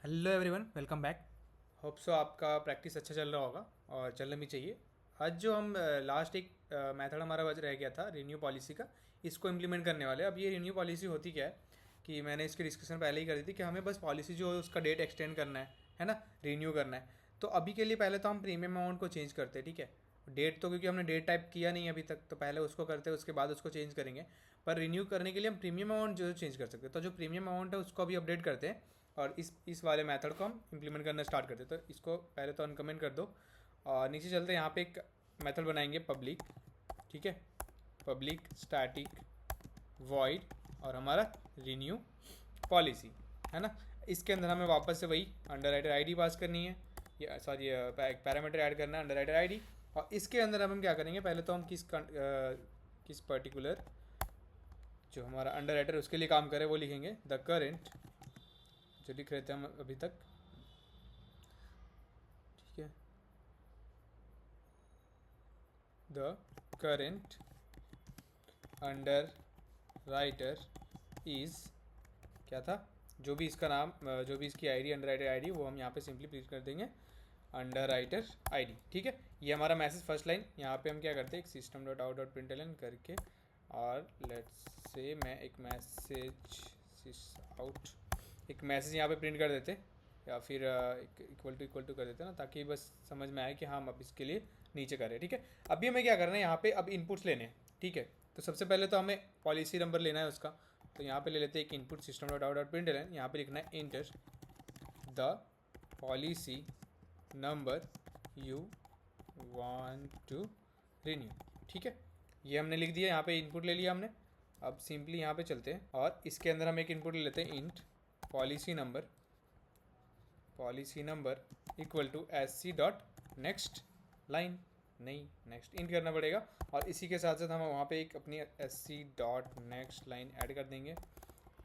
Hello everyone, welcome back. Hope so आपका practice अच्छा चल रहा होगा और चलना भी चाहिए। आज जो हम लास्ट एक मेथड हमारा बच रह गया था रिन्यू पॉलिसी का, इसको इम्प्लीमेंट करने वाले हैं। अब ये रिन्यू पॉलिसी होती क्या है कि मैंने इसकी डिस्कशन पहले ही कर दी थी कि हमें बस पॉलिसी जो है उसका डेट एक्सटेंड करना है ना, रिन्यू करना है। तो अभी के लिए पहले तो हम प्रीमियम अमाउंट को चेंज करते हैं, ठीक है। डेट तो क्योंकि हमने डेट टाइप किया नहीं अभी तक, तो पहले उसको करते हैं, उसके बाद उसको चेंज करेंगे। पर रिन्यू करने के लिए हम प्रीमियम अमाउंट जो चेंज कर सकते हैं, तो जो प्रीमियम अमाउंट है उसको अभी अपडेट करते हैं और इस वाले मेथड को हम इम्प्लीमेंट करना स्टार्ट करते हैं। तो इसको पहले तो अनकमेंट कर दो और नीचे चलते हैं। यहाँ पे एक मेथड बनाएंगे पब्लिक, ठीक है, पब्लिक स्टैटिक वॉइड और हमारा रिन्यू पॉलिसी, है ना। इसके अंदर हमें वापस से वही अंडर राइटर आई डी पास करनी है, या सॉरी एक पैरामीटर ऐड करना है अंडर राइटर आई डी। और इसके अंदर हम क्या करेंगे, पहले तो हम किस पर्टिकुलर जो हमारा अंडर राइटर उसके लिए काम करे वो लिखेंगे द करेंट, जो लिख रहे थे हम अभी तक, ठीक है। The current under writer is क्या था, जो भी इसका नाम, जो भी इसकी आईडी अंडर राइटर आईडी, वो हम यहाँ पे सिंपली प्रिंट कर देंगे अंडर राइटर आईडी, ठीक है। ये हमारा मैसेज फर्स्ट लाइन। यहाँ पे हम क्या करते हैं, एक system dot out dot println करके, और लेट्स से मैं एक मैसेज आउट, एक मैसेज यहाँ पे प्रिंट कर देते, या फिर इक्वल टू कर देते ना, ताकि बस समझ में आए कि हाँ हम अब इसके लिए नीचे करें, ठीक है। अभी हमें क्या करना है, यहाँ पे अब इनपुट्स लेने हैं, ठीक है। तो सबसे पहले तो हमें पॉलिसी नंबर लेना है उसका। तो यहाँ पे ले लेते हैं एक input system dot out dot println, यहाँ पे लिखना है enter the policy number you want to renew, ठीक है। ये हमने लिख दिया, यहाँ पे इनपुट ले लिया हमने। अब सिंपली यहाँ पे चलते हैं और इसके अंदर हम एक इनपुट ले लेते हैं int policy number equal to S C dot next line, नहीं नेक्स्ट इंट करना पड़ेगा। और इसी के साथ साथ हम वहाँ पे एक अपनी S C dot next line add कर देंगे,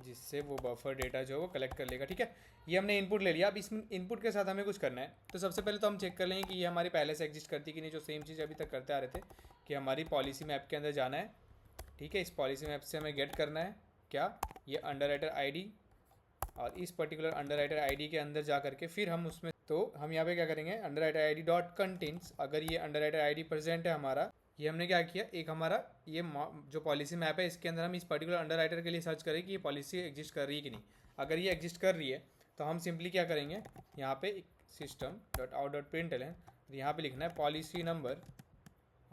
जिससे वो बफर डेटा जो है वो कलेक्ट कर लेगा, ठीक है। ये हमने इनपुट ले लिया। अब इस इनपुट के साथ हमें कुछ करना है। तो सबसे पहले तो हम चेक कर लेंगे कि ये हमारी पहले से एग्जिस्ट करती कि नहीं, जो सेम चीज़ अभी तक करते आ रहे थे कि हमारी पॉलिसी मैप के अंदर जाना है, ठीक है। इस पॉलिसी मैप से हमें गेट करना है क्या, ये अंडर राइटर आई, और इस पर्टिकुलर अंडर राइटर आई के अंदर जा करके फिर हम उसमें, तो हम यहाँ पे क्या करेंगे, under writer I D dot contents, अगर ये under writer I D present है हमारा, ये हमने क्या किया, एक हमारा ये जो पॉलिसी मैप है इसके अंदर हम इस पर्टिकुलर अंडर राइटर के लिए सर्च करें कि ये पॉलिसी एग्जिस्ट कर रही है कि नहीं। अगर ये एग्जिस्ट कर रही है तो हम सिंपली क्या करेंगे, यहाँ पे एक system dot out dot println, यहाँ पे लिखना है पॉलिसी नंबर,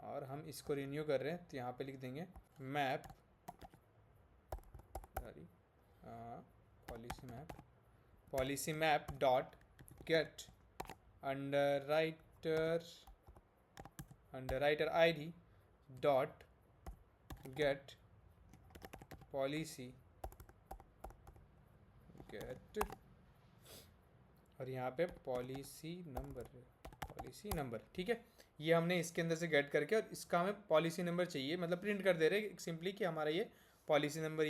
और हम इसको रिन्यू कर रहे हैं तो यहाँ पे लिख देंगे map, sorry policy map dot get underwriter ID dot get policy get, और यहाँ पे पॉलिसी नंबर, ठीक है। ये हमने इसके अंदर से गेट करके, और इसका हमें पॉलिसी नंबर चाहिए, मतलब प्रिंट कर दे रहे सिंपली कि हमारा ये पॉलिसी नंबर,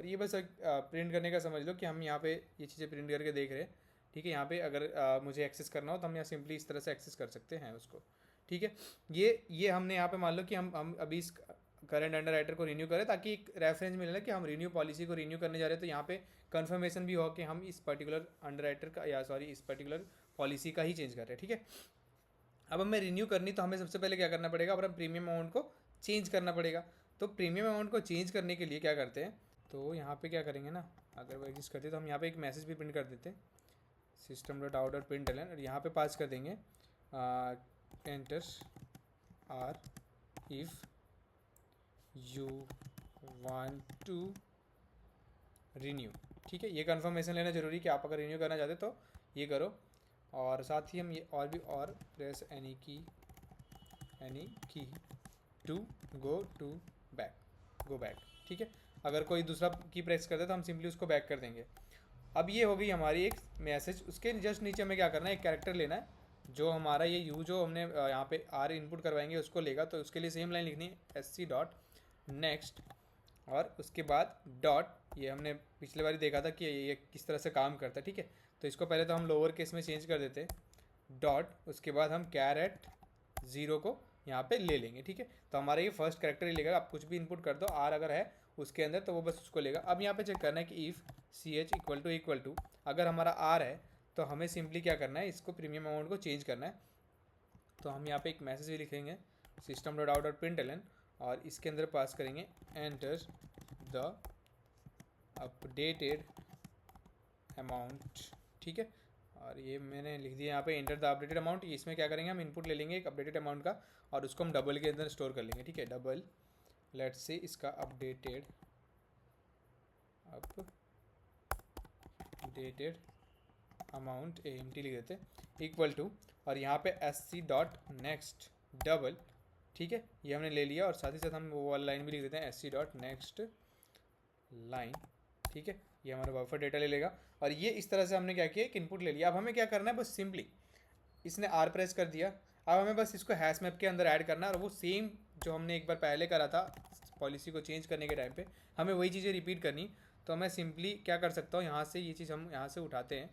ये बस प्रिंट करने का समझ लो कि हम यहाँ पे ये चीज़ें प्रिंट करके देख रहे हैं, ठीक है। यहाँ पे अगर मुझे एक्सेस करना हो तो हम यहाँ सिंपली इस तरह से एक्सेस कर सकते हैं उसको, ठीक है। ये हमने यहाँ पे मान लो कि हम अभी इस करंट अंडर राइटर को रिन्यू करें, ताकि एक रेफरेंस मिले ना कि हम रिन्यू पॉलिसी को रिन्यू करने जा रहे हैं। तो यहाँ पे कन्फर्मेशन भी हो कि हम इस पर्टिकुलर अंडर राइटर का, या सॉरी इस पर्टिकुलर पॉलिसी का ही चेंज कर रहे हैं, ठीक है। अब हमें रिन्यू करनी, तो हमें सबसे पहले क्या करना पड़ेगा, अपना प्रीमियम अमाउंट को चेंज करना पड़ेगा। तो प्रीमियम अमाउंट को चेंज करने के लिए क्या करते हैं, तो यहाँ पे क्या करेंगे ना, अगर वो एग्जिस्ट करते तो हम यहाँ पे एक मैसेज भी प्रिंट कर देते, system dot out dot println, और यहाँ पे पास कर देंगे enter R if you want to renew, ठीक है। ये कन्फर्मेशन लेना जरूरी कि आप अगर रिन्यू करना चाहते तो ये करो। और साथ ही हम ये और भी, और प्रेस एनी की टू गो बैक, ठीक है। अगर कोई दूसरा की प्रेस करते तो हम सिंपली उसको बैक कर देंगे। अब ये हो गई हमारी एक मैसेज। उसके जस्ट नीचे हमें क्या करना है, एक कैरेक्टर लेना है, जो हमारा ये यू जो हमने यहाँ पे आर इनपुट करवाएंगे उसको लेगा। तो उसके लिए सेम लाइन लिखनी है एस सी डॉट नेक्स्ट, और उसके बाद डॉट, ये हमने पिछले बार देखा था कि ये किस तरह से काम करता है, ठीक है। तो इसको पहले तो हम लोअर केस में चेंज कर देते डॉट, उसके बाद हम कैरेट 0 को यहाँ पे ले लेंगे, ठीक है। तो हमारा ये फर्स्ट कैरेक्टर ही लेगा। आप कुछ भी इनपुट कर दो, आर अगर है उसके अंदर, तो वो बस उसको लेगा। अब यहाँ पे चेक करना है कि if C H equal to अगर हमारा आर है तो हमें सिंपली क्या करना है, इसको प्रीमियम अमाउंट को चेंज करना है। तो हम यहाँ पे एक मैसेज भी लिखेंगे system dot out dot println, और इसके अंदर पास करेंगे एंटर द अपडेटेड अमाउंट। ठीक है, और ये मैंने लिख दिया यहाँ पे एंटर द अपडेटेड अमाउंट। इसमें क्या करेंगे, हम इनपुट ले लेंगे एक अपडेटेड अमाउंट का और उसको हम डबल के अंदर स्टोर कर लेंगे। ठीक है, डबल लेट्स से इसका अपडेटेड अमाउंट AMT लिख देते इक्वल टू, और यहाँ पे SC डॉट नेक्स्ट डबल। ठीक है, ये हमने ले लिया, और साथ ही साथ हम वो वाला लाइन भी लिख देते हैं SC डॉट नेक्स्ट लाइन। ठीक है, ये हमारा बफर डेटा ले लेगा, और ये इस तरह से हमने क्या किया, एक इनपुट ले लिया। अब हमें क्या करना है, बस सिंपली इसने R प्रेस कर दिया, अब हमें बस इसको हैश मैप के अंदर ऐड करना है, और वो सेम जो हमने एक बार पहले करा था पॉलिसी को चेंज करने के टाइम पे, हमें वही चीज़ें रिपीट करनी। तो मैं सिंपली क्या कर सकता हूँ, यहाँ से ये चीज़ हम यहाँ से उठाते हैं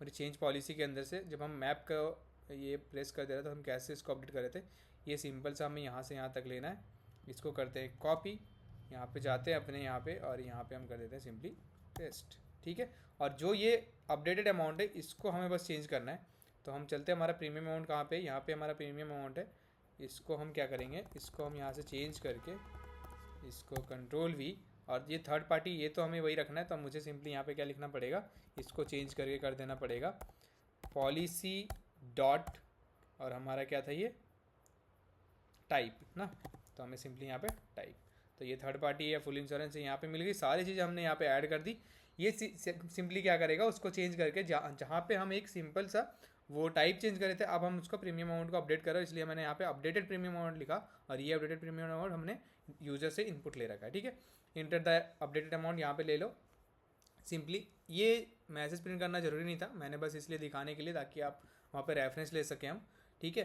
और चेंज पॉलिसी के अंदर से जब हम मैप का ये प्रेस कर दे रहे तो हम कैसे इसको अपडेट कर रहे थे, ये सिंपल सा हमें यहाँ से यहाँ तक लेना है। इसको करते हैं कॉपी, यहाँ पे जाते हैं अपने यहाँ पे, और यहाँ पे हम कर देते हैं सिंपली पेस्ट। ठीक है, और जो ये अपडेटेड अमाउंट है इसको हमें बस चेंज करना है। तो हम चलते हैं, हमारा प्रीमियम अमाउंट कहाँ पे, यहाँ पे हमारा प्रीमियम अमाउंट है। इसको हम क्या करेंगे, इसको हम यहाँ से चेंज करके इसको कंट्रोल V, और ये थर्ड पार्टी ये तो हमें वही रखना है। तो मुझे सिंपली यहाँ पे क्या लिखना पड़ेगा, इसको चेंज करके कर देना पड़ेगा पॉलिसी डॉट, और हमारा क्या था ये टाइप ना, तो हमें सिंपली यहाँ पे टाइप। तो ये थर्ड पार्टी है, फुल इंश्योरेंस है, यहाँ पे मिल गई, सारी चीज़ें हमने यहाँ पे ऐड कर दी। ये सिंपली क्या करेगा, उसको चेंज करके जहाँ पे हम एक सिंपल सा वो टाइप चेंज करे थे, अब हम उसको प्रीमियम अमाउंट को अपडेट करो, इसलिए मैंने यहाँ पे अपडेटेड प्रीमियम अमाउंट लिखा, और ये अपडेटेड प्रीमियम अमाउंट हमने यूज़र से इनपुट ले रखा है। ठीक है, इंटर द अपडेटेड अमाउंट यहाँ पे ले लो सिंपली। ये मैसेज प्रिंट करना ज़रूरी नहीं था, मैंने बस इसलिए दिखाने के लिए ताकि आप वहाँ पे रेफरेंस ले सकें हम। ठीक है,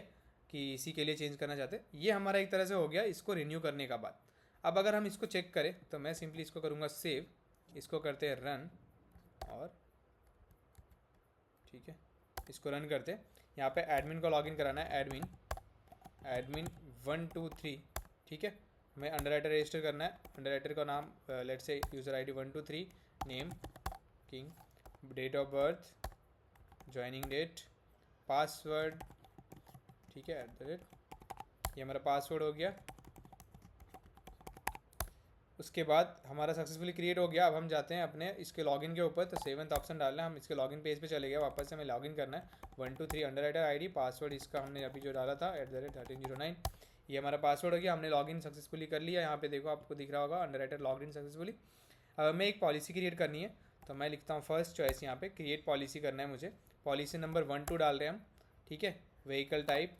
कि इसी के लिए चेंज करना चाहते हैं। ये हमारा एक तरह से हो गया इसको रिन्यू करने का बाद। अब अगर हम इसको चेक करें तो मैं सिंपली इसको करूँगा सेव, इसको करते हैं रन, और ठीक है इसको रन करते हैं। यहाँ पे एडमिन को लॉगिन कराना है, एडमिन 1 2 3। ठीक है, हमें अंडरराइटर रजिस्टर करना है, अंडरराइटर का नाम let's say user ID 1 2 3, name king, date of birth, joining date, password. ठीक है @ ये हमारा पासवर्ड हो गया। उसके बाद हमारा सक्सेसफुली क्रिएट हो गया। अब हम जाते हैं अपने इसके लॉगिन के ऊपर, तो 7th ऑप्शन डालना है, हम इसके लॉगिन पेज पे चले गए, वापस से हमें लॉगिन करना है 1 2 3 अंडरराइटर ID, पासवर्ड इसका हमने अभी जो डाला था @1309, ये हमारा पासवर्ड हो गया। हमने लॉगिन सक्सेसफुली कर लिया, यहाँ पे देखो आपको दिख रहा होगा अंडरराइटर लॉगिन सक्सेसफुली। अब हमें एक पॉलिसी क्रिएट करनी है, तो मैं लिखता हूँ फर्स्ट चॉइस यहाँ पे क्रिएट पॉलिसी करना है मुझे। पॉलिसी नंबर 1 2 डाल रहे हैं हम। ठीक है, व्हीकल टाइप,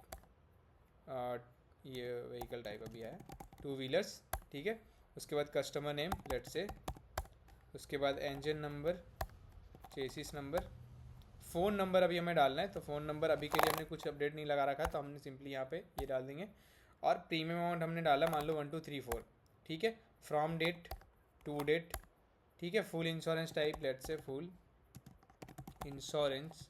ये व्हीकल टाइप अभी आया 2 व्हीलर्स। ठीक है, उसके बाद कस्टमर नेम लेट से, उसके बाद engine number, chassis number, phone number अभी हमें डालना है। तो फ़ोन नंबर अभी के लिए हमने कुछ अपडेट नहीं लगा रखा, तो हमने सिंपली यहाँ पे ये डाल देंगे। और प्रीमियम अमाउंट हमने डाला मान लो 1 2 3 4। ठीक है, फ्रॉम डेट टू डेट। ठीक है, full insurance type let say full insurance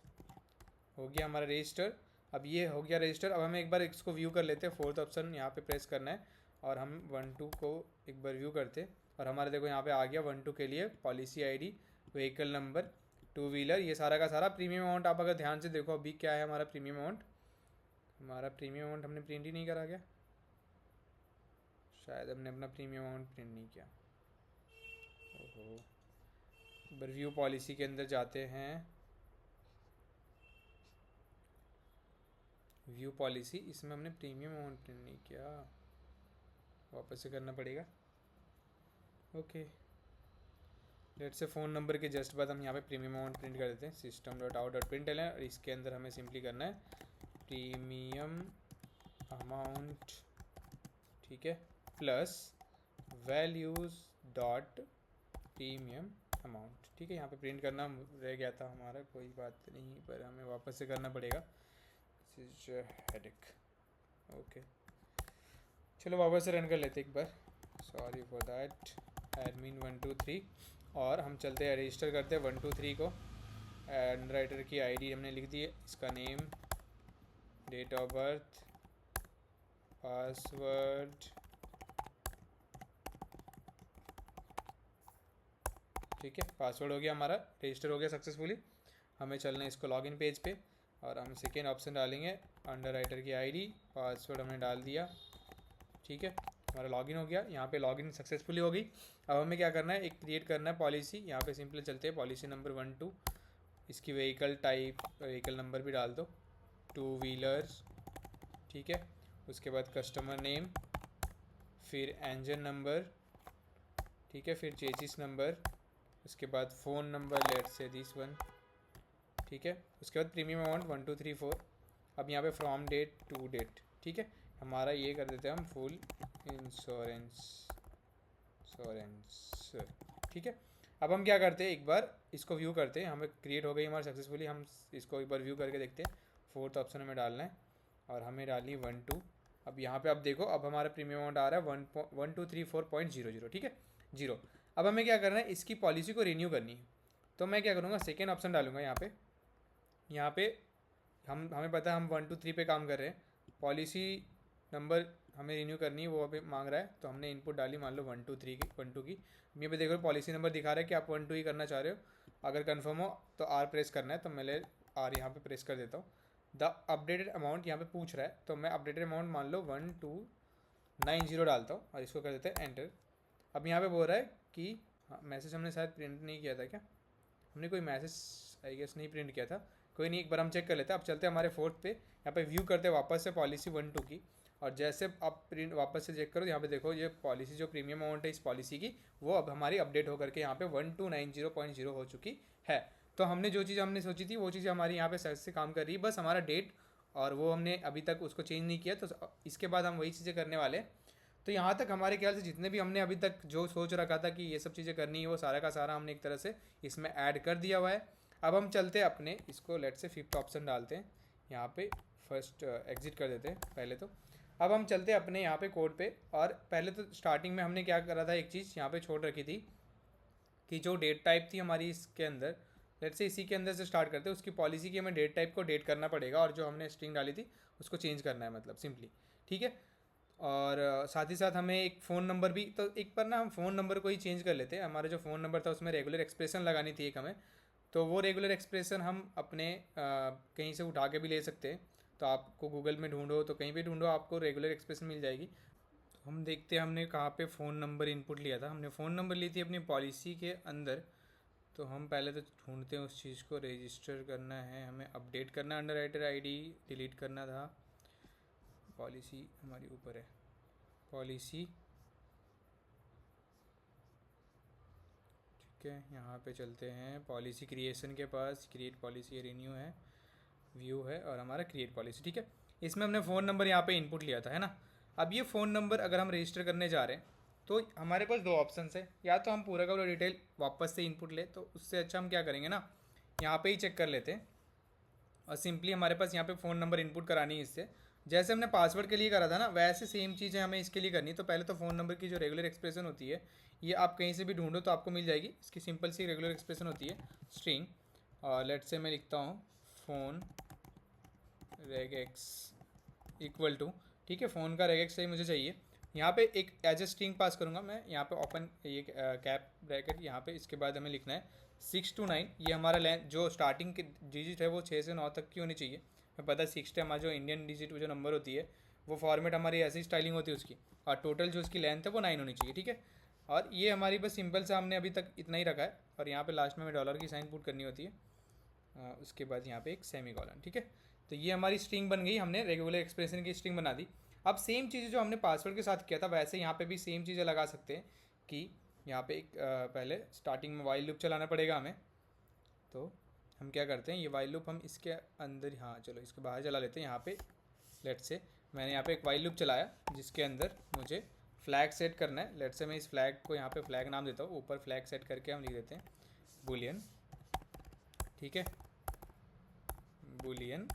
हो गया हमारा रजिस्टर। अब ये हो गया रजिस्टर। अब हमें एक बार इसको व्यू कर लेते हैं, 4th ऑप्शन यहाँ पे प्रेस करना है, और हम 1 2 को एक बार व्यू करते, और हमारे देखो यहाँ पे आ गया 1 2 के लिए policy ID, vehicle number, 2 wheeler, ये सारा का सारा प्रीमियम अमाउंट। आप अगर ध्यान से देखो अभी क्या है हमारा प्रीमियम अमाउंट, हमारा प्रीमियम अमाउंट हमने प्रिंट ही नहीं करा क्या, शायद हमने अपना प्रीमियम अमाउंट प्रिंट नहीं किया। ओहो, व्यू पॉलिसी के अंदर जाते हैं, व्यू पॉलिसी, इसमें हमने प्रीमियम अमाउंट प्रिंट नहीं किया, वापस से करना पड़ेगा। ओके, लेट से फ़ोन नंबर के जस्ट बाद हम यहाँ पे प्रीमियम अमाउंट प्रिंट कर देते हैं system dot out dot println, और इसके अंदर हमें सिंपली करना है प्रीमियम अमाउंट। ठीक है, plus values dot premium amount. ठीक है, यहाँ पे प्रिंट करना रह गया था हमारा, कोई बात नहीं, पर हमें वापस से करना पड़ेगा, दिस इज हेडेक। ओके, चलो वापस से रन कर लेते एक बार, सॉरी फॉर दैट। एडमिन 1 2 3, और हम चलते हैं रजिस्टर करते हैं 1 2 3 को। अंडरराइटर की ID हमने लिख दी है, इसका name, date of birth, password, ठीक है, पासवर्ड हो गया हमारा, रजिस्टर हो गया सक्सेसफुली। हमें चलना है इसको लॉगिन पेज पे और हम सेकेंड ऑप्शन डालेंगे अंडर राइटर की आईडी, पासवर्ड हमने डाल दिया। ठीक है, हमारा लॉगिन हो गया, यहाँ पे लॉगिन सक्सेसफुली हो गई। अब हमें क्या करना है, एक क्रिएट करना है पॉलिसी। यहाँ पे सिंपली चलते हैं पॉलिसी नंबर 1 2, इसकी व्हीकल टाइप, व्हीकल नंबर भी डाल दो, 2 व्हीलर्स। ठीक है, उसके बाद कस्टमर नेम, फिर इंजन नंबर, ठीक है, फिर चेसिस नंबर, उसके बाद फ़ोन नंबर, लेट से दिस वन। ठीक है, उसके बाद प्रीमियम अमाउंट 1 2 3 4। अब यहाँ पे फ्रॉम डेट टू डेट। ठीक है, हमारा ये कर देते हैं हम फुल इंश्योरेंस। ठीक है, अब हम क्या करते हैं, एक बार इसको व्यू करते हैं। हमें क्रिएट हो गई हमारी सक्सेसफुली, हम इसको एक बार व्यू करके देखते हैं। फोर्थ ऑप्शन हमें डालना है और हमें डालनी 1 2। अब यहाँ पे आप देखो, अब हमारा प्रीमियम अमाउंट आ रहा है 1 2 3 4.00। ठीक है, 0। अब हमें क्या करना है, इसकी पॉलिसी को रिन्यू करनी है। तो मैं क्या करूँगा, सेकेंड ऑप्शन डालूंगा यहाँ पे हमें पता है हम 1 2 3 पे काम कर रहे हैं। पॉलिसी नंबर हमें रिन्यू करनी है, वो अभी मांग रहा है, तो हमने इनपुट डाली मान लो 1 2 3 की, 1 2 की। यहाँ पे देखो पॉलिसी नंबर दिखा रहा है कि आप 1 2 ही करना चाह रहे हो। अगर कंफर्म हो तो आर प्रेस करना है, तो मैं आर यहाँ पे प्रेस कर देता हूँ। द अपडेटेड अमाउंट यहाँ पे पूछ रहा है, तो मैं अपडेटेड अमाउंट मान लो 1290 डालता हूँ और इसको कर देते हैं एंटर। अब यहाँ पे बोल रहा है कि हाँ, मैसेज हमने शायद प्रिंट नहीं किया था क्या, हमने कोई मैसेज आई गेस नहीं प्रिंट किया था। कोई नहीं, एक बार हम चेक कर लेते हैं। अब चलते हैं हमारे फोर्थ पे, यहाँ पे व्यू करते हैं वापस से पॉलिसी 1 2 की। और जैसे आप प्रिंट वापस से चेक करो, यहाँ पे देखो ये पॉलिसी जो प्रीमियम अमाउंट है इस पॉलिसी की, वो अब हमारी अपडेट होकर के यहाँ पे 1290.0 हो चुकी है। तो हमने जो चीज़ हमने सोची थी वो चीज़ हमारी यहाँ पे सही से काम कर रही है, बस हमारा डेट और वो हमने अभी तक उसको चेंज नहीं किया। तो इसके बाद हम वही चीज़ें करने वाले हैं। तो यहाँ तक हमारे ख्याल से जितने भी हमने अभी तक जो सोच रखा था कि ये सब चीज़ें करनी है, वो सारा का सारा हमने एक तरह से इसमें ऐड कर दिया हुआ है। अब हम चलते हैं अपने इसको, लेट से फिफ्थ ऑप्शन डालते हैं यहाँ पे, फर्स्ट एग्जिट कर देते हैं पहले तो। अब हम चलते हैं अपने यहाँ पे कोड पे। और पहले तो स्टार्टिंग में हमने क्या करा था, एक चीज़ यहाँ पे छोड़ रखी थी कि जो डेट टाइप थी हमारी इसके अंदर, लेट से इसी के अंदर से स्टार्ट करते हैं। उसकी पॉलिसी की हमें डेट टाइप को डेट करना पड़ेगा और जो हमने स्ट्रिंग डाली थी उसको चेंज करना है, मतलब सिंपली। ठीक है, और साथ ही साथ हमें एक फ़ोन नंबर भी, तो एक बार ना हम फ़ोन नंबर को ही चेंज कर लेते हैं। हमारा जो फ़ोन नंबर था उसमें रेगुलर एक्सप्रेशन लगानी थी एक हमें, तो वो रेगुलर एक्सप्रेशन हम अपने कहीं से उठा के भी ले सकते हैं। तो आपको गूगल में ढूंढो तो कहीं भी ढूंढो, आपको रेगुलर एक्सप्रेशन मिल जाएगी। तो हम देखते हैं हमने कहाँ पे फ़ोन नंबर इनपुट लिया था। हमने फ़ोन नंबर ली थी अपनी पॉलिसी के अंदर। तो हम पहले तो ढूंढते हैं उस चीज़ को, रजिस्टर करना है हमें, अपडेट करना है, अंडर राइटर आईडी डिलीट करना था। पॉलिसी हमारी ऊपर है, पॉलिसी। ठीक है, यहाँ पे चलते हैं पॉलिसी क्रिएशन के पास, क्रिएट पॉलिसी रिन्यू है, व्यू है और हमारा क्रिएट पॉलिसी। ठीक है, इसमें हमने फ़ोन नंबर यहाँ पे इनपुट लिया था, है ना। अब ये फ़ोन नंबर अगर हम रजिस्टर करने जा रहे हैं तो हमारे पास दो ऑप्शन है, या तो हम पूरा का पूरा डिटेल वापस से इनपुट ले, तो उससे अच्छा हम क्या करेंगे ना, यहाँ पे ही चेक कर लेते हैं और सिंपली हमारे पास यहाँ पे फ़ोन नंबर इनपुट करानी है इससे। जैसे हमने पासवर्ड के लिए करा था ना, वैसे सेम चीज़ें हमें इसके लिए करनी है। तो पहले तो फ़ोन नंबर की जो रेगुलर एक्सप्रेशन होती है, ये आप कहीं से भी ढूंढो तो आपको मिल जाएगी। इसकी सिंपल सी रेगुलर एक्सप्रेशन होती है स्ट्रिंग, और लेट से मैं लिखता हूँ फ़ोन रेगेक्स इक्वल टू, ठीक है, फ़ोन का रेगेक्स ही मुझे चाहिए। यहाँ पे एक एज ए स्ट्रिंग पास करूँगा मैं, यहाँ पे ओपन ये कैप ब्रैकेट, यहाँ पे इसके बाद हमें लिखना है 6 to 9। ये हमारा लेंथ जो स्टार्टिंग की डिजिट है वो 6 से 9 तक की होनी चाहिए। हमें पता है 6 हमारा जो इंडियन डिजिट जो नंबर होती है वो फॉर्मेट हमारी ऐसी स्टाइलिंग होती है उसकी, और टोटल जो उसकी लेंथ है वो 9 होनी चाहिए। ठीक है, और ये हमारी बस सिंपल से हमने अभी तक इतना ही रखा है। और यहाँ पे लास्ट में हमें डॉलर की साइन पुट करनी होती है, उसके बाद यहाँ पे एक सेमी कॉलन। ठीक है, तो ये हमारी स्ट्रिंग बन गई, हमने रेगुलर एक्सप्रेशन की स्ट्रिंग बना दी। अब सेम चीज़ जो हमने पासवर्ड के साथ किया था वैसे यहाँ पे भी सेम चीज़ें लगा सकते हैं कि यहाँ पे एक पहले स्टार्टिंग में वाइल लूप चलाना पड़ेगा हमें। तो हम क्या करते हैं, ये वाइल लूप हम इसके अंदर, हाँ चलो इसके बाहर चला लेते हैं। यहाँ पे लेट से मैंने यहाँ पे एक वाइल लूप चलाया जिसके अंदर मुझे फ्लैग सेट करना है। लेट से मैं इस फ्लैग को यहाँ पे फ्लैग नाम देता हूँ, ऊपर फ्लैग सेट करके हम लिख देते हैं बुलियन। ठीक है, boolean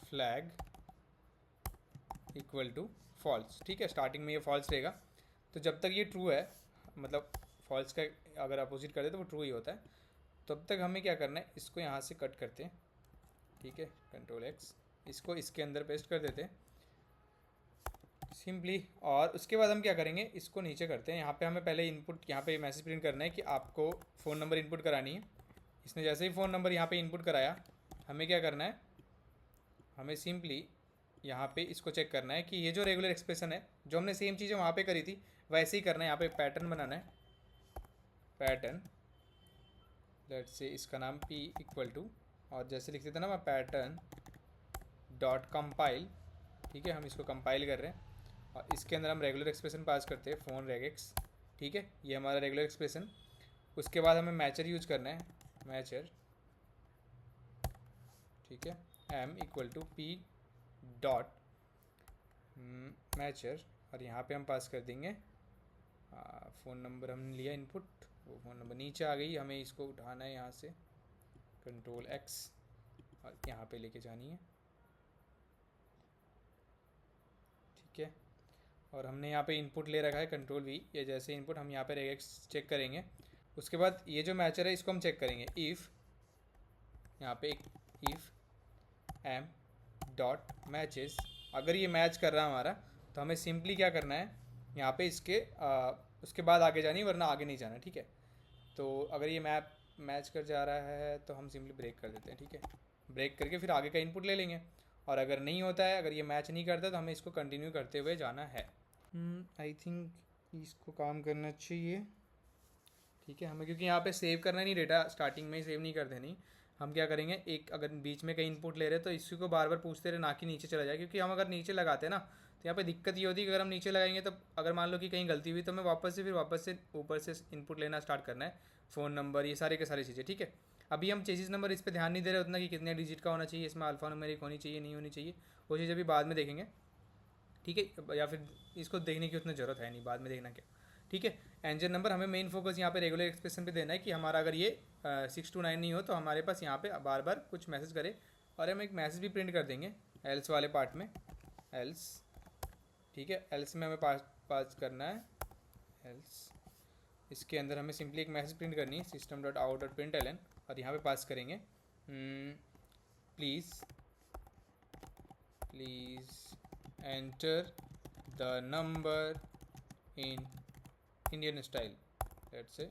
flag equal to false. ठीक है, स्टार्टिंग में ये फॉल्स रहेगा, तो जब तक ये ट्रू है, मतलब फॉल्स का अगर अपोजिट कर दे तो वो ट्रू ही होता है। तब तक हमें क्या करना है, इसको यहाँ से कट करते हैं। ठीक है, कंट्रोल एक्स, इसको इसके अंदर पेस्ट कर देते हैं। सिंपली। और उसके बाद हम क्या करेंगे, इसको नीचे करते हैं। यहाँ पे हमें पहले इनपुट, यहाँ पे मैसेज प्रिंट करना है कि आपको फ़ोन नंबर इनपुट करानी है। इसने जैसे ही फ़ोन नंबर यहाँ पे इनपुट कराया, हमें क्या करना है, हमें सिंपली यहाँ पे इसको चेक करना है कि ये जो रेगुलर एक्सप्रेशन है, जो हमने सेम चीज़ें वहाँ पे करी थी वैसे ही करना है। यहाँ पे पैटर्न बनाना है, पैटर्न लेट से इसका नाम p इक्वल टू, और जैसे लिखते थे ना मैं, पैटर्न डॉट कंपाइल। ठीक है, हम इसको कंपाइल कर रहे हैं और इसके अंदर हम रेगुलर एक्सप्रेशन पास करते हैं, फोन रेगेक्स। ठीक है, ये हमारा रेगुलर एक्सप्रेशन। उसके बाद हमें मैचर यूज करना है, मैचर। ठीक है, m equal to p dot matcher, और यहाँ पे हम पास कर देंगे फ़ोन नंबर हमने लिया इनपुट, वो फ़ोन नंबर नीचे आ गई, हमें इसको उठाना है यहाँ से कंट्रोल x और यहाँ पे लेके जानी है। ठीक है, और हमने यहाँ पे इनपुट ले रखा है कंट्रोल v, ये जैसे इनपुट हम यहाँ पे रेगेक्स चेक करेंगे। उसके बाद ये जो मैचर है इसको हम चेक करेंगे, इफ़ यहाँ पे इफ़ m डॉट मैचेस, अगर ये मैच कर रहा है हमारा तो हमें सिंपली क्या करना है, यहाँ पे इसके उसके बाद आगे जानी, वरना आगे नहीं जाना। ठीक है, तो अगर ये मैच कर जा रहा है तो हम सिंपली ब्रेक कर देते हैं। ठीक है, ब्रेक करके फिर आगे का इनपुट ले लेंगे, और अगर नहीं होता है, अगर ये मैच नहीं करता तो हमें इसको कंटिन्यू करते हुए जाना है। आई थिंक इसको काम करना चाहिए। ठीक है, हमें क्योंकि यहाँ पे सेव करना नहीं, डेटा स्टार्टिंग में ही सेव नहीं कर देनी। हम क्या करेंगे, एक अगर बीच में कहीं इनपुट ले रहे हैं तो इसी को बार बार पूछते रहे, ना कि नीचे चला जाए। क्योंकि हम अगर नीचे लगाते हैं ना तो यहाँ पे दिक्कत ये होती है कि अगर हम नीचे लगाएंगे तो अगर मान लो कि कहीं गलती हुई तो हमें वापस से ऊपर से इनपुट लेना स्टार्ट करना है, फ़ोन नंबर, ये सारे के सारी चीज़ें। ठीक है, अभी हम चेसिस नंबर इस पर ध्यान नहीं दे रहे उतना कि कितने डिजिट का होना चाहिए, इसमें अल्फा न्यूमेरिक होनी चाहिए नहीं होनी चाहिए, वो चीज़ अभी बाद में देखेंगे। ठीक है, या फिर इसको देखने की उतनी ज़रूरत है नहीं, बाद में देखना क्या। ठीक है, एंजल नंबर, हमें मेन फोकस यहाँ पे रेगुलर एक्सप्रेशन पे देना है कि हमारा अगर ये 629 नहीं हो तो हमारे पास यहाँ पे बार बार कुछ मैसेज करे, और हम एक मैसेज भी प्रिंट कर देंगे एल्स वाले पार्ट में, एल्स। ठीक है, एल्स में हमें पास करना है एल्स, इसके अंदर हमें सिंपली एक मैसेज प्रिंट करनी है, system dot out dot print L N, और यहाँ पे पास करेंगे please enter the number in Indian style, let's say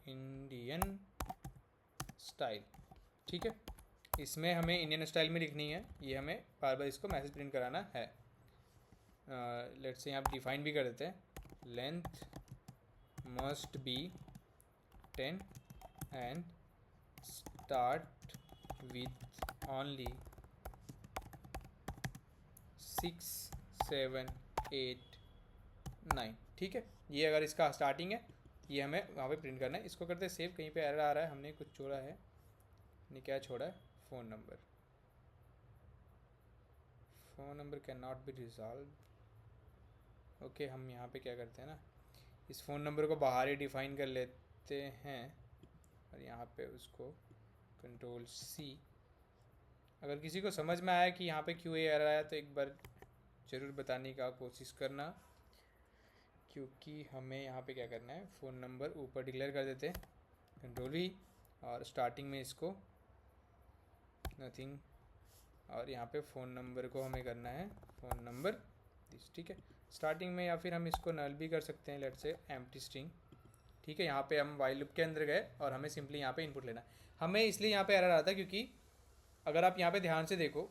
Indian style. ठीक है, इसमें हमें इंडियन स्टाइल में लिखनी है, ये हमें बार बार इसको मैसेज प्रिंट कराना है। लेट्स से यहाँ डिफाइन भी कर देते हैं, length must be 10 and start with only 6 7 8 9। ठीक है, ये अगर इसका स्टार्टिंग है ये हमें वहाँ पे प्रिंट करना है। इसको करते हैं सेव, कहीं पे एरर आ रहा है, हमने कुछ छोड़ा है, नहीं क्या छोड़ा है, phone number can not be resolve. Okay, हम यहाँ पे क्या करते हैं ना, इस फ़ोन नंबर को बाहर ही डिफ़ाइन कर लेते हैं, और यहाँ पे उसको कंट्रोल C। अगर किसी को समझ में आया कि यहाँ पे क्यों ये एरर आया तो एक बार ज़रूर बताने का कोशिश करना, क्योंकि हमें यहाँ पे क्या करना है, फ़ोन नंबर ऊपर डिक्लेयर कर देते हैं कंट्रोल V, और स्टार्टिंग में इसको नथिंग, और यहाँ पे फ़ोन नंबर को हमें करना है फ़ोन नंबर दिस। ठीक है, स्टार्टिंग में, या फिर हम इसको नल भी कर सकते हैं, लेट से एम्प्टी स्ट्रिंग। ठीक है, यहाँ पे हम वाइल लूप के अंदर गए और हमें सिंपली यहाँ पे इनपुट लेना है। हमें इसलिए यहाँ पे एरर आता है क्योंकि अगर आप यहाँ पे ध्यान से देखो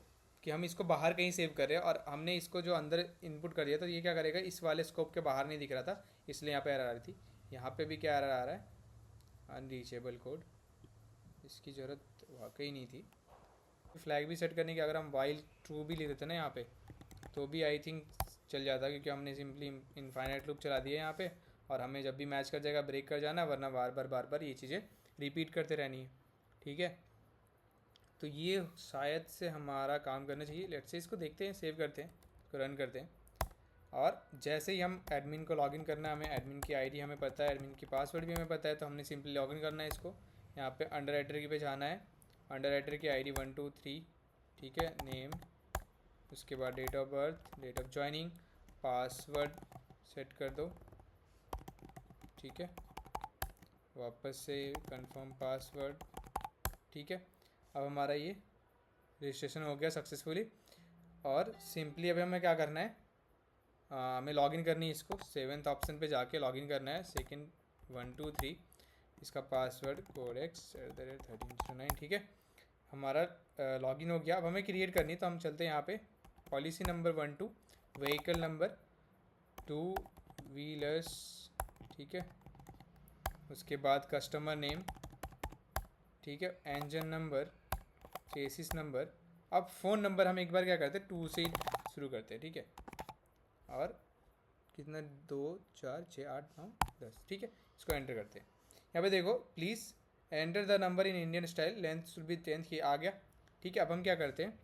कि हम इसको बाहर कहीं सेव कर रहे हैं और हमने इसको जो अंदर इनपुट कर दिया, तो ये क्या करेगा, इस वाले स्कोप के बाहर नहीं दिख रहा था, इसलिए यहाँ पे एरर आ रही थी। यहाँ पे भी क्या एरर आ रहा है, अनरीचेबल कोड, इसकी ज़रूरत वाकई नहीं थी। फ्लैग भी सेट करने की, अगर हम वाइल ट्रू भी ले देते ना यहाँ पे तो भी आई थिंक चल जाता, क्योंकि हमने सिंपली इनफाइनाइट लूप चला दिया यहाँ पे, और हमें जब भी मैच कर जाएगा ब्रेक कर जाना, वरना बार बार ये चीज़ें रिपीट करते रहनी है। ठीक है, तो ये शायद से हमारा काम करना चाहिए। लेट्स से इसको देखते हैं, सेव करते हैं, इसको रन करते हैं, और जैसे ही हम एडमिन को लॉगिन करना है, हमें एडमिन की आईडी हमें पता है, एडमिन की पासवर्ड भी हमें पता है, तो हमने सिंपली लॉगिन करना है इसको। यहाँ पे अंडर राइटर की पे जाना है, अंडर राइटर की आईडी 1 2 3, ठीक है, नेम, उसके बाद date of birth, date of joining, password set कर दो। ठीक है, वापस से कंफर्म पासवर्ड। ठीक है, अब हमारा ये रजिस्ट्रेशन हो गया सक्सेसफुली, और सिंपली अब हमें क्या करना है, हमें लॉगिन करनी है इसको, 7th ऑप्शन पे जाके लॉगिन करना है, सेकंड 1 2 3, इसका पासवर्ड codex@1309, ठीक है। हमारा लॉगिन हो गया। अब हमें क्रिएट करनी है, तो हम चलते हैं यहाँ पे policy number 12, vehicle number 2 wheelers, ठीक है। उसके बाद कस्टमर नेम, ठीक है, इंजन नंबर, चेसिस नंबर। अब फ़ोन नंबर हम एक बार क्या करते हैं 2 से ही शुरू करते हैं, ठीक है। और कितना 2 4 6 8 9 10, ठीक है। इसको एंटर करते हैं। यहाँ पे देखो please enter the number in Indian style, length should be 10, ये आ गया, ठीक है। अब हम क्या करते हैं,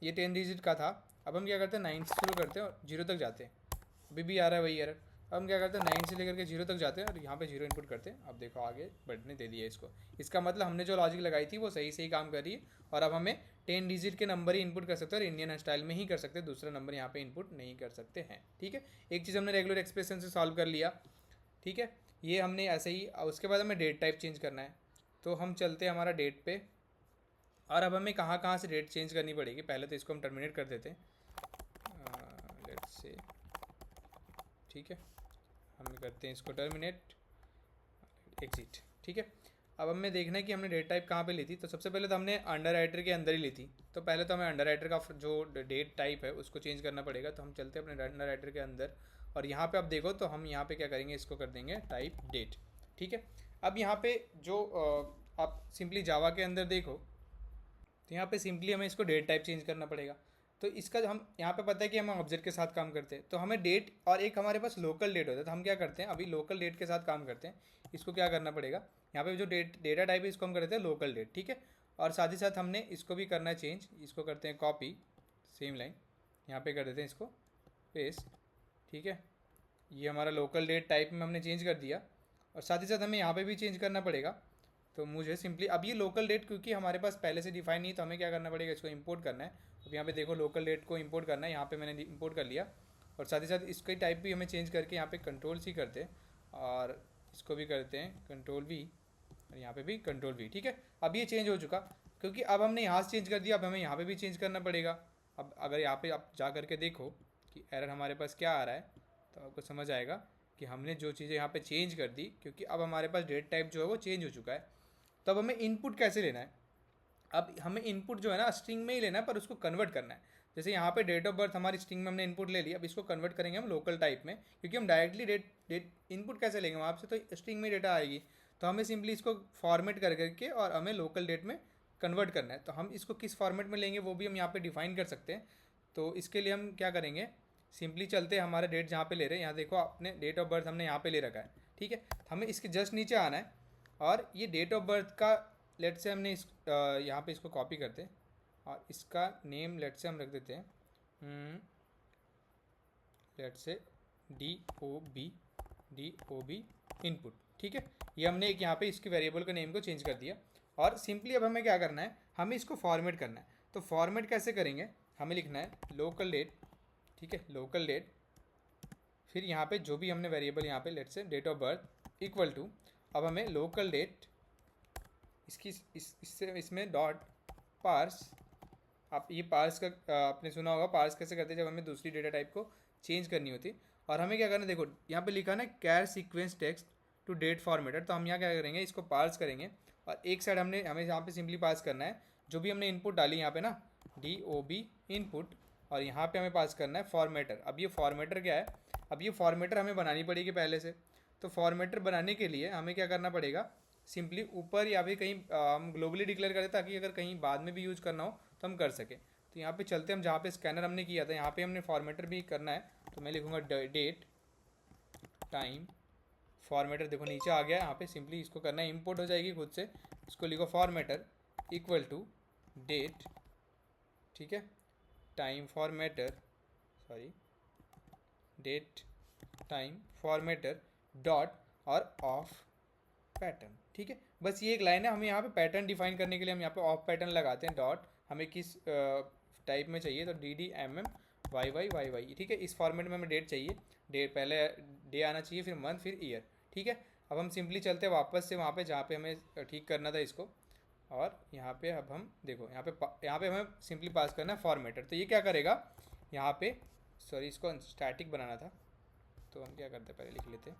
ये 10 डिजिट का था। अब हम क्या करते हैं 9 से शुरू करते हैं और 0 तक जाते हैं। अभी भी आ रहा है वही एरर। अब हम क्या करते हैं 9 से लेकर के 0 तक जाते हैं और यहाँ पे 0 इनपुट करते हैं। अब देखो आगे बढ़ने दे दिया इसको। इसका मतलब हमने जो लॉजिक लगाई थी वो सही सही काम कर रही है। और अब हमें 10 डिजिट के नंबर ही इनपुट कर सकते हैं और इंडियन स्टाइल में ही कर सकते हैं, दूसरा नंबर यहाँ पे इनपुट नहीं कर सकते हैं, ठीक है। एक चीज़ हमने रेगुलर एक्सप्रेशन से सॉल्व कर लिया, ठीक है। ये हमने ऐसे ही। उसके बाद हमें डेट टाइप चेंज करना है, तो हम चलते हैं हमारा डेट पे। और अब हमें कहाँ कहाँ से डेट चेंज करनी पड़ेगी, पहले तो इसको हम टर्मिनेट कर देते हैं, लेट्स से, ठीक है। हम करते हैं इसको टर्मिनेट, एग्जिट, ठीक है। अब हमें देखना है कि हमने डेट टाइप कहाँ पे ली थी। तो सबसे पहले तो हमने अंडर राइटर के अंदर ही ली थी, तो पहले तो हमें अंडर राइटर का जो डेट टाइप है उसको चेंज करना पड़ेगा। तो हम चलते हैं अपने अंडर राइटर के अंदर और यहाँ पे आप देखो तो हम यहाँ पे क्या करेंगे, इसको कर देंगे टाइप डेट, ठीक है। अब यहाँ पे जो आप सिंपली जावा के अंदर देखो तो यहाँ पे सिंपली हमें इसको डेट टाइप चेंज करना पड़ेगा। तो इसका हम यहाँ पे पता है कि हम ऑब्जेक्ट के साथ काम करते हैं, तो हमें डेट और एक हमारे पास लोकल डेट होता है। तो हम क्या करते हैं, अभी लोकल डेट के साथ काम करते हैं। इसको क्या करना पड़ेगा, यहाँ पे जो डेटा टाइप है इसको हम करते हैं लोकल डेट, ठीक है। और साथ ही साथ हमने इसको भी करना है चेंज, इसको करते हैं कॉपी, सेम लाइन यहाँ पे कर देते हैं इसको पेस्ट, ठीक है। ये हमारा लोकल डेट टाइप में हमने चेंज कर दिया। और साथ ही साथ हमें यहाँ पे भी चेंज करना पड़ेगा। तो मुझे सिंपली अब ये लोकल डेट क्योंकि हमारे पास पहले से डिफाइन नहीं, तो हमें क्या करना पड़ेगा, इसको इंपोर्ट करना है। अब यहाँ पे देखो लोकल डेट को इंपोर्ट करना है, यहाँ पे मैंने इंपोर्ट कर लिया। और साथ ही साथ इसकी टाइप भी हमें चेंज करके यहाँ पे कंट्रोल सी करते हैं और इसको भी करते हैं कंट्रोल वी और यहाँ पे भी कंट्रोल वी, ठीक है। अब ये चेंज हो चुका क्योंकि अब हमने यहाँ से चेंज कर दिया, अब हमें यहाँ पे भी चेंज करना पड़ेगा। अब अगर यहाँ पे आप जा करके देखो कि एरर हमारे पास क्या आ रहा है, तो आपको समझ आएगा कि हमने जो चीज़ें यहाँ पे चेंज कर दी, क्योंकि अब हमारे पास डेट टाइप जो है वो चेंज हो चुका है। तो अब हमें इनपुट कैसे लेना है, अब हमें इनपुट जो है ना स्ट्रिंग में ही लेना है, पर उसको कन्वर्ट करना है। जैसे यहाँ पे डेट ऑफ बर्थ हमारी स्ट्रिंग में हमने इनपुट ले लिया, अब इसको कन्वर्ट करेंगे हम लोकल टाइप में, क्योंकि हम डायरेक्टली डेट इनपुट कैसे लेंगे वहाँ से, तो स्ट्रिंग में डेटा आएगी। तो हमें सिंपली इसको फॉर्मेट कर करके और हमें लोकल डेट में कन्वर्ट करना है। तो हम इसको किस फॉर्मेट में लेंगे वो भी हम यहाँ पे डिफाइन कर सकते हैं। तो इसके लिए हम क्या करेंगे, सिंपली चलते हैं हमारे डेट जहाँ पे ले रहे हैं, यहाँ देखो आपने डेट ऑफ बर्थ हमने यहाँ पे ले रखा है, ठीक है। हमें इसके जस्ट नीचे आना है और ये डेट ऑफ बर्थ का लेट से हमने इस यहाँ पे इसको कॉपी करते हैं और इसका नेम लेट से हम रख देते हैं लेट से डी ओ बी इनपुट, ठीक है। ये हमने एक यहाँ पे इसके वेरिएबल के नेम को चेंज कर दिया। और सिंपली अब हमें क्या करना है, हमें इसको फॉर्मेट करना है। तो फॉर्मेट कैसे करेंगे, हमें लिखना है लोकल डेट, ठीक है, लोकल डेट, फिर यहाँ पे जो भी हमने वेरिएबल यहाँ पे let say date of birth equal to, अब हमें लोकल डेट इसकी इससे इसमें डॉट पार्स, आप ये पार्स का आपने सुना होगा पार्स कैसे करते हैं जब हमें दूसरी डेटा टाइप को चेंज करनी होती। और हमें क्या करना है, देखो यहाँ पे लिखा है ना char sequence text to date formatter, तो हम यहाँ क्या करेंगे, इसको पार्स करेंगे और एक साइड हमें यहाँ पे सिंपली पास करना है जो भी हमने इनपुट डाली यहाँ पे ना DOB इनपुट, और यहाँ पे हमें पास करना है फॉर्मेटर। अब ये फॉर्मेटर क्या है, अब ये फॉर्मेटर हमें बनानी पड़ेगी पहले से। तो फॉर्मेटर बनाने के लिए हमें क्या करना पड़ेगा, सिंपली ऊपर या फिर कहीं हम ग्लोबली डिक्लेयर करें ताकि अगर कहीं बाद में भी यूज़ करना हो तो हम कर सकें। तो यहाँ पे चलते हम जहाँ पे स्कैनर हमने किया था यहाँ पे हमने फॉर्मेटर भी करना है। तो मैं लिखूँगा डेट टाइम फॉर्मेटर, देखो नीचे आ गया। यहाँ पे सिंपली इसको करना है, इंपोर्ट हो जाएगी खुद से। इसको लिखो फॉर्मेटर इक्वल टू डेट, ठीक है, time formatter, sorry date time formatter dot और ऑफ पैटर्न, ठीक है। बस ये एक लाइन है, हमें यहाँ पे पैटर्न डिफाइन करने के लिए हम यहाँ पे ऑफ पैटर्न लगाते हैं डॉट, हमें किस टाइप में चाहिए तो DDMMYYYY, ठीक है। इस फॉर्मेट में हमें डेट चाहिए, डेट पहले डे आना चाहिए, फिर मंथ, फिर ईयर, ठीक है। अब हम सिंपली चलते हैं वापस से वहाँ पे जहाँ पे हमें ठीक करना था इसको, और यहाँ पे अब हम देखो यहाँ पे हमें सिंपली पास करना है फॉर्मेटर। तो ये क्या करेगा, यहाँ पे सॉरी इसको स्टैटिक बनाना था, तो हम क्या करते हैं पहले लिख लेते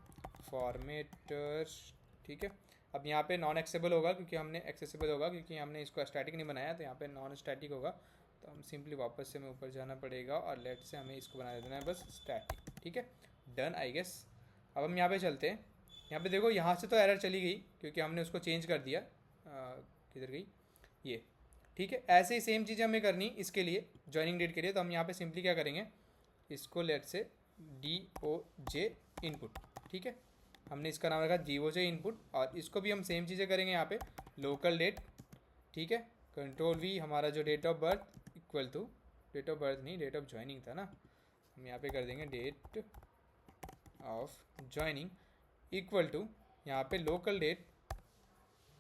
फॉर्मेटर, ठीक है। अब यहाँ पे नॉन एक्सेसिबल होगा क्योंकि हमने एक्सेसिबल होगा क्योंकि हमने इसको स्टैटिक नहीं बनाया, तो यहाँ पे नॉन स्टैटिक होगा, तो हम सिंपली वापस से हमें ऊपर जाना पड़ेगा और लेट से हमें इसको बना देना है बस स्टैटिक, ठीक है। Done I guess. अब हम यहाँ पे चलते हैं, यहाँ पे देखो यहाँ से तो एरर चली गई क्योंकि हमने उसको चेंज कर दिया, किधर गई ये, ठीक है। ऐसे ही सेम चीज़ हमें करनी इसके लिए ज्वाइनिंग डेट के लिए, तो हम यहाँ पे सिंपली क्या करेंगे, इसको लेट से DOJ इनपुट, ठीक है। हमने इसका नाम रखा DOJ इनपुट, और इसको भी हम सेम चीज़ें करेंगे यहाँ पे लोकल डेट, ठीक है। कंट्रोल V हमारा जो date of birth equal to, date of birth नहीं डेट ऑफ ज्वाइनिंग था ना, हम यहाँ पे कर देंगे date of joining equal to यहाँ पे लोकल डेट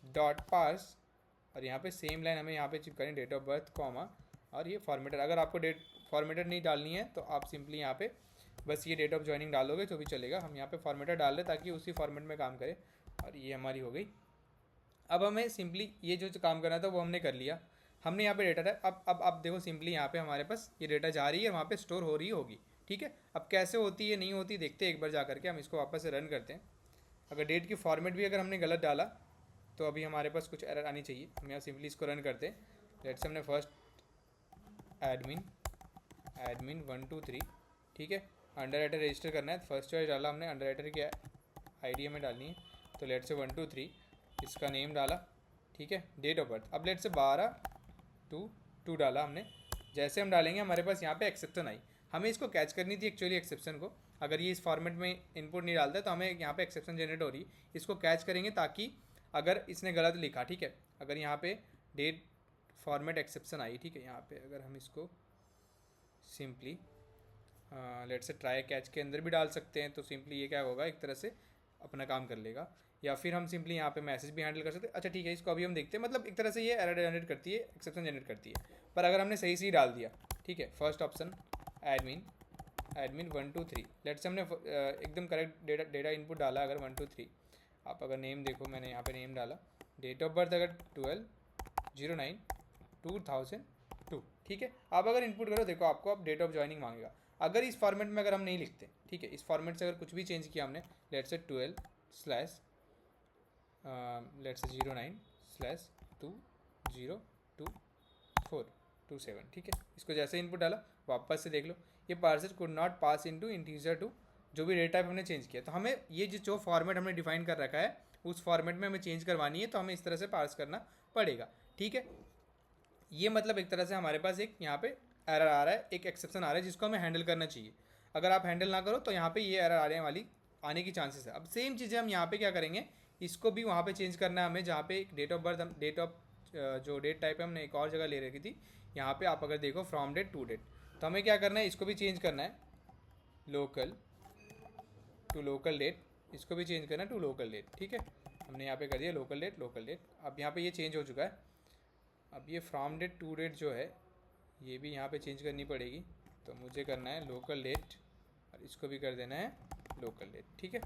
डॉट पार्स, और यहाँ पे सेम लाइन हमें यहाँ पे चिपकानी डेट ऑफ बर्थ कॉमा और ये फॉर्मेटर। अगर आपको डेट फॉर्मेटर नहीं डालनी है तो आप सिंपली यहाँ पे बस ये डेट ऑफ ज्वाइनिंग डालोगे तो भी चलेगा। हम यहाँ पे फॉर्मेटर डाल रहे ताकि उसी फॉर्मेट में काम करे, और ये हमारी हो गई। अब हमें सिंपली ये जो काम करना था वो हमने कर लिया, हमने यहाँ पे डेटा था। अब देखो सिंपली यहाँ पे हमारे पास ये डेटा जा रही है, वहाँ पे स्टोर हो रही होगी, ठीक है। अब कैसे होती है नहीं होती देखते हैं एक बार जा करके, हम इसको वापस से रन करते हैं। अगर डेट की फॉर्मेट भी अगर हमने गलत डाला तो अभी हमारे पास कुछ एरर आनी चाहिए। हम यहाँ सिंपली इसको रन करते हैं। लेट्स हमने फर्स्ट एडमिन 1 2 3, ठीक है, अंडर राइटर रजिस्टर करना है। फर्स्ट चॉइस डाला हमने, अंडर राइटर की ID हमें डालनी है, तो लेट्स से 1 2 3 इसका नेम डाला, ठीक है। डेट ऑफ बर्थ अब लेट्स से 12/2/2 डाला हमने। जैसे हम डालेंगे हमारे पास यहाँ पे एक्सेप्शन आई, हमें इसको कैच करनी थी एक्चुअली एक्सेप्शन को। अगर ये इस फॉर्मेट में इनपुट नहीं डालता तो हमें यहाँ पे एक्सेप्शन जनरेट हो रही, इसको कैच करेंगे ताकि अगर इसने गलत लिखा, ठीक है, अगर यहाँ पे डेट फॉर्मेट एक्सेप्शन आई, ठीक है, यहाँ पे अगर हम इसको सिंपली लेट से ट्राई कैच के अंदर भी डाल सकते हैं, तो सिंपली ये क्या होगा एक तरह से अपना काम कर लेगा। या फिर हम सिंपली यहाँ पे मैसेज भी हैंडल कर सकते हैं। अच्छा ठीक है, इसको अभी हम देखते हैं। मतलब एक तरह से ये एरर जनरेट करती है, एक्सेप्शन जनरेट करती है, पर अगर हमने सही से डाल दिया, ठीक है। फर्स्ट ऑप्शन एडमिन 1 2 3, लेट्स हमने एकदम करेक्ट डेटा इनपुट डाला अगर 1 2 3। आप अगर नेम देखो, मैंने यहाँ पे नेम डाला, डेट ऑफ बर्थ अगर 12/09/2002, ठीक है। आप अगर इनपुट करो देखो आपको अब डेट ऑफ ज्वाइनिंग मांगेगा। अगर इस फॉर्मेट में अगर हम नहीं लिखते, ठीक है, इस फॉर्मेट से अगर कुछ भी चेंज किया हमने, लेट्स से 12/09/202427, ठीक है। इसको जैसे इनपुट डाला वापस से देख लो, ये parses could not pass into integer to, जो भी डेटा टाइप हमने चेंज किया। तो हमें ये जो फॉर्मेट हमने डिफाइन कर रखा है उस फॉर्मेट में हमें चेंज करवानी है, तो हमें इस तरह से पार्स करना पड़ेगा, ठीक है। ये मतलब एक तरह से हमारे पास एक यहाँ पे एरर आ रहा है, एक एक्सेप्शन आ रहा है जिसको हमें हैंडल करना चाहिए। अगर आप हैंडल ना करो तो यहाँ पे ये एरर आने की चांसेस है। अब सेम चीज़ें हम यहाँ पे क्या करेंगे, इसको भी वहाँ पे चेंज करना है हमें, जहाँ पे एक date of birth, date of जो डेट टाइप है हमने एक और जगह ले रखी थी। यहाँ पे आप अगर देखो फ्रॉम डेट टू डेट, तो हमें क्या करना है, इसको भी चेंज करना है लोकल टू लोकल डेट, इसको भी चेंज करना है टू लोकल डेट, ठीक है। हमने यहाँ पे कर दिया लोकल डेट लोकल डेट। अब यहाँ पे ये चेंज हो चुका है। अब ये फ्रॉम डेट टू डेट जो है ये भी यहाँ पे चेंज करनी पड़ेगी, तो मुझे करना है लोकल डेट और इसको भी कर देना है लोकल डेट, ठीक है।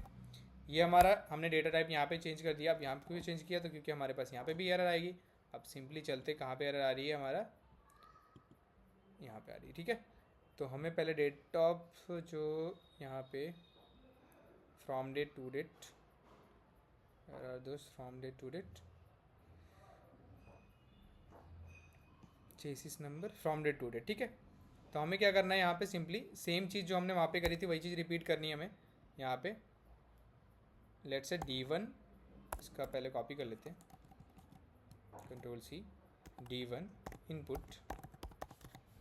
ये हमारा हमने डेटा टाइप यहाँ पे चेंज कर दिया। अब यहाँ पे भी चेंज किया तो क्योंकि हमारे पास यहाँ पे भी एरर आएगी। अब सिंपली चलते कहाँ पे एरर आ रही है, हमारा यहाँ पे आ रही है, ठीक है। तो हमें पहले डेट ऑफ जो यहाँ पे फ्रॉम डेट टू डेट दोस्त from date to date chassis number from date to date, ठीक है। तो हमें क्या करना है, यहाँ पे सिंपली सेम चीज़ जो हमने वहाँ पे करी थी वही चीज़ रिपीट करनी है हमें। यहाँ पे लेट्स से D1, इसका पहले कॉपी कर लेते हैं, Ctrl+C, D1 इनपुट,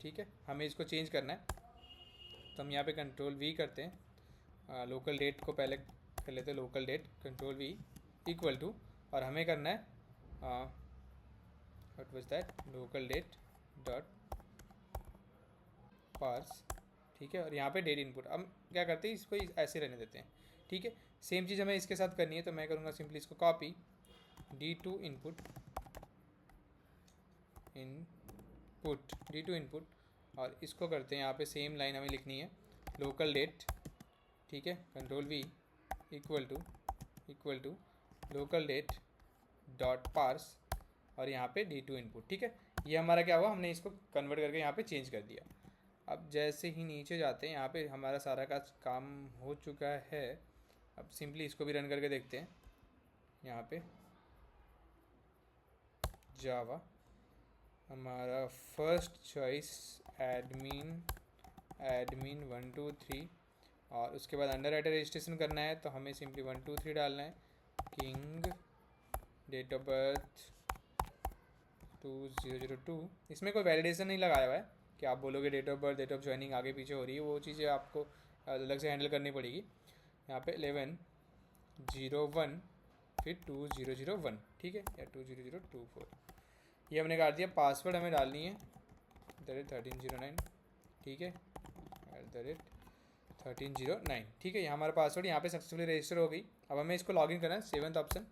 ठीक है। हमें इसको चेंज करना है तो हम यहाँ पे Ctrl+V करते हैं, लोकल डेट को पहले कर लेते हैं local date, Ctrl+V equal to, और हमें करना है what was that local date dot parse, ठीक है। और यहाँ पे डेट इनपुट हम क्या करते हैं, इसको ऐसे रहने देते हैं, ठीक है। सेम चीज़ हमें इसके साथ करनी है, तो मैं करूँगा सिंपली इसको कॉपी D2 इनपुट और इसको करते हैं यहाँ पे सेम लाइन हमें लिखनी है लोकल डेट, ठीक है। Ctrl+V equal to local date dot parse और यहाँ पे D2 इनपुट, ठीक है। ये हमारा क्या हुआ, हमने इसको कन्वर्ट करके यहाँ पे चेंज कर दिया। अब जैसे ही नीचे जाते हैं यहाँ पे हमारा सारा का काम हो चुका है। अब सिंपली इसको भी रन करके देखते हैं। यहाँ पे जावा हमारा फर्स्ट चॉइस एडमिन 1 2 3 और उसके बाद अंडर राइटर रजिस्ट्रेशन करना है तो हमें सिंपली 1 2 3 डालना है। King date of birth 2002। इसमें कोई वैलिडेशन नहीं लगाया हुआ है कि आप बोलोगे date of birth date of joining आगे पीछे हो रही है, वो चीज़ें आपको अलग से हैंडल करनी पड़ेगी। यहाँ पे 11/01 फिर 2001, ठीक है, या 20024 ये हमने काट दिया। पासवर्ड हमें डालनी है @1309, ठीक है, @1309, ठीक है। यहाँ हमारा पासवर्ड यहाँ पे सक्सेसफुली रजिस्टर हो गई। अब हमें इसको लॉगिन करना है, 7th ऑप्शन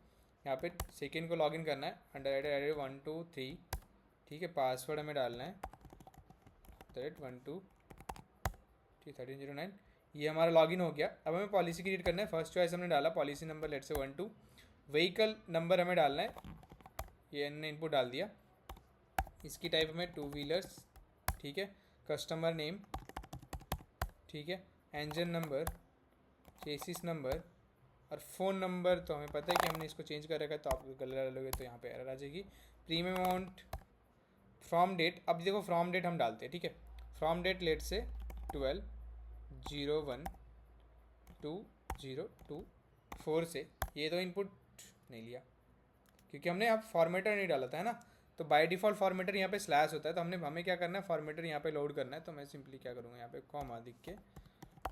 यहाँ पे सेकेंड को लॉगिन करना है अंडर 1 2 3, ठीक है। पासवर्ड हमें डालना है 1 2 1309। ये हमारा लॉगिन हो गया। अब हमें पॉलिसी क्रिएट करना है। फर्स्ट चॉइस हमने डाला पॉलिसी नंबर लेट से 1 2। व्हीकल नंबर हमें डालना है, ये हमने इनपुट डाल दिया। इसकी टाइप हमें 2 व्हीलर्स, ठीक है। कस्टमर नेम, ठीक है। इंजन नंबर, चेसिस नंबर और फ़ोन नंबर तो हमें पता है कि हमने इसको चेंज कर रखा है, तो आप गलत डालोगे तो यहाँ पे एरर आ जाएगी। प्रीमियम अमाउंट, फ्रॉम डेट, अब देखो फ्रॉम डेट हम डालते हैं, ठीक है। फ्रॉम डेट लेट से 12/01/2024 से, ये तो इनपुट नहीं लिया क्योंकि हमने अब फॉर्मेटर नहीं डाला था, है ना। तो बाय डिफ़ॉल्ट फॉर्मेटर यहाँ पे स्लैश होता है, तो हमें क्या करना है, फॉर्मेटर यहाँ पे लोड करना है। तो मैं सिंपली क्या करूँगा, यहाँ पे कॉमा लिख के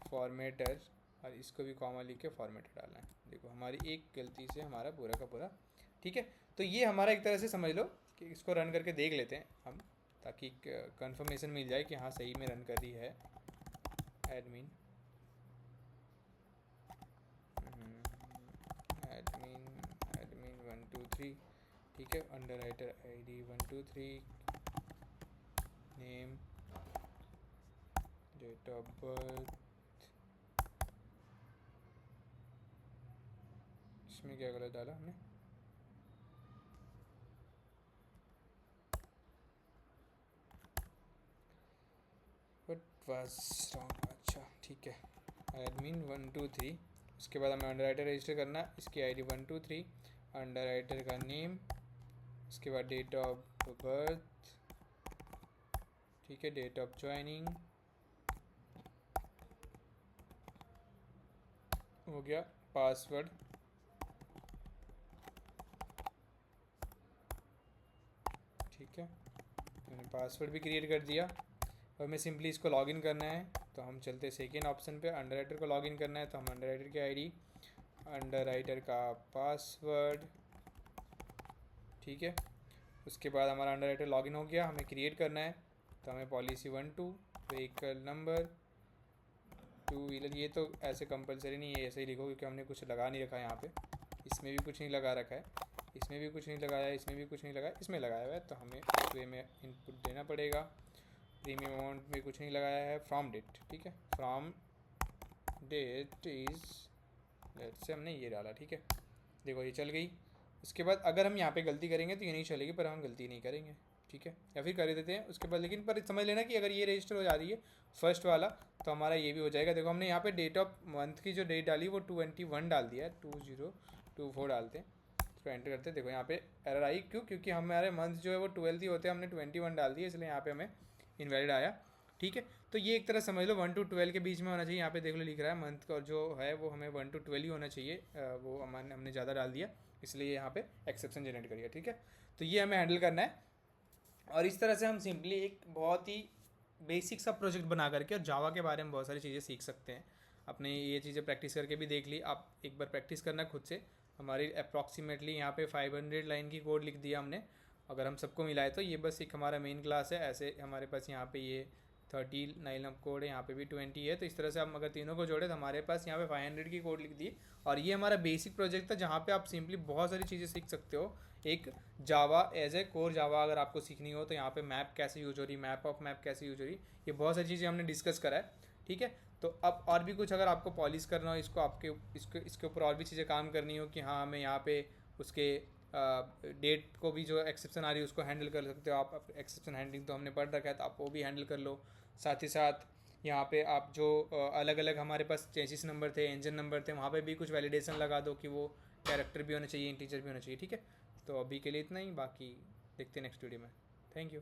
फॉर्मेटर और इसको भी कॉमा लिख के फॉर्मेटर डालना है। देखो हमारी एक गलती से हमारा पूरा का पूरा, ठीक है। तो ये हमारा एक तरह से समझ लो कि इसको रन करके देख लेते हैं हम, ताकि कंफर्मेशन मिल जाए कि हाँ सही में रन कर रही है एडमिन 1 2 3, ठीक है। Underwriter ID 1 2 3, name, date of birth, इसमें क्या गलत डाला हमने, बट वाज रॉन्ग, अच्छा ठीक है। एडमिन 1 2 3, उसके बाद हमें अंडर राइटर रजिस्टर करना है। इसकी ID 1 2 3, अंडर राइटर का नेम, उसके बाद डेट ऑफ बर्थ, ठीक है, डेट ऑफ ज्वाइनिंग हो गया। पासवर्ड, ठीक है, मैंने पासवर्ड भी क्रिएट कर दिया। और हमें सिंपली इसको लॉगिन करना है, तो हम चलते सेकेंड ऑप्शन पे। अंडर राइटर को लॉगिन करना है, तो हम अंडर राइटर की ID, अंडर राइटर का पासवर्ड, ठीक है। उसके बाद हमारा अंडर राइटर लॉगिन हो गया। हमें क्रिएट करना है, तो हमें पॉलिसी 1 2, व्हीकल नंबर 2 व्हीलर, ये तो ऐसे कंपलसरी नहीं है, ऐसे ही लिखो क्योंकि हमने कुछ लगा नहीं रखा है यहाँ पे। इसमें भी कुछ नहीं लगा रखा है, इसमें भी कुछ नहीं लगाया, इसमें भी कुछ नहीं लगाया, इसमें लगाया हुआ है, तो हमें उस वे में इनपुट देना पड़ेगा। प्रीमियम अमाउंट में कुछ नहीं लगाया है। फ्रॉम डेट, ठीक है, फ्रॉम डेट इज़ लेट से हमने ये डाला, ठीक है। देखो ये चल गई। उसके बाद अगर हम यहाँ पे गलती करेंगे तो ये नहीं चलेगी, पर हम गलती नहीं करेंगे, ठीक है, या फिर कर देते हैं उसके बाद। लेकिन पर समझ लेना कि अगर ये रजिस्टर हो जा रही है फर्स्ट वाला, तो हमारा ये भी हो जाएगा। देखो हमने यहाँ पे डेट ऑफ मंथ की जो डेट डाली वो 21 डाल दिया है, 2024 डालते हैं, इसको एंटर करते हैं। देखो यहाँ पे एरर आई, क्यों, क्योंकि हमारे मंथ जो है वो 12 ही होते हैं, हमने 21 डाल दिया, इसलिए यहाँ पे हमें इनवैलिड आया, ठीक है। तो ये एक तरह समझ लो 1 to 12 के बीच में होना चाहिए। यहाँ पे देख लो लिख रहा है मंथ का जो है वो हमें 1 to 12 ही होना चाहिए, वो हमने ज़्यादा डाल दिया, इसलिए यहाँ पे एक्सेप्शन जनरेट करिए, ठीक है। तो ये हमें हैंडल करना है। और इस तरह से हम सिंपली एक बहुत ही बेसिक सा प्रोजेक्ट बना करके और जावा के बारे में बहुत सारी चीज़ें सीख सकते हैं। अपने ये चीज़ें प्रैक्टिस करके भी देख ली, आप एक बार प्रैक्टिस करना खुद से। हमारी अप्रॉक्सीमेटली यहाँ पे 500 लाइन की कोड लिख दिया हमने, अगर हम सबको मिलाए तो। ये बस एक हमारा मेन क्लास है, ऐसे हमारे पास यहाँ पे ये 30 लाइन कोड है, यहाँ पे भी 20 है। तो इस तरह से हम अगर तीनों को जोड़े तो हमारे पास यहाँ पे 500 की कोड लिख दी। और ये हमारा बेसिक प्रोजेक्ट था, जहाँ पे आप सिंपली बहुत सारी चीज़ें सीख सकते हो। एक जावा एज ए कोर जावा अगर आपको सीखनी हो तो यहाँ पे मैप कैसे यूज हो रही, मैप ऑफ मैप कैसे यूज हो रही, ये बहुत सारी चीज़ें हमने डिस्कस करा है, ठीक है। तो अब और भी कुछ अगर आपको पॉलिश करना हो इसको, आपके इसके ऊपर और भी चीज़ें काम करनी हो कि हाँ हमें यहाँ पे उसके डेट को भी जो एक्सेप्शन आ रही है उसको हैंडल कर सकते हो आप। एक्सेप्शन हैंडलिंग तो हमने पढ़ रखा है, तो आप वो भी हैंडल कर लो। साथ ही साथ यहाँ पे आप जो अलग अलग हमारे पास चेसिस नंबर थे, इंजन नंबर थे, वहाँ पे भी कुछ वैलिडेशन लगा दो कि वो कैरेक्टर भी होना चाहिए, इंटीजर भी होना चाहिए। ठीक है, तो अभी के लिए इतना ही, बाकी देखते हैं नेक्स्ट वीडियो में। Thank you.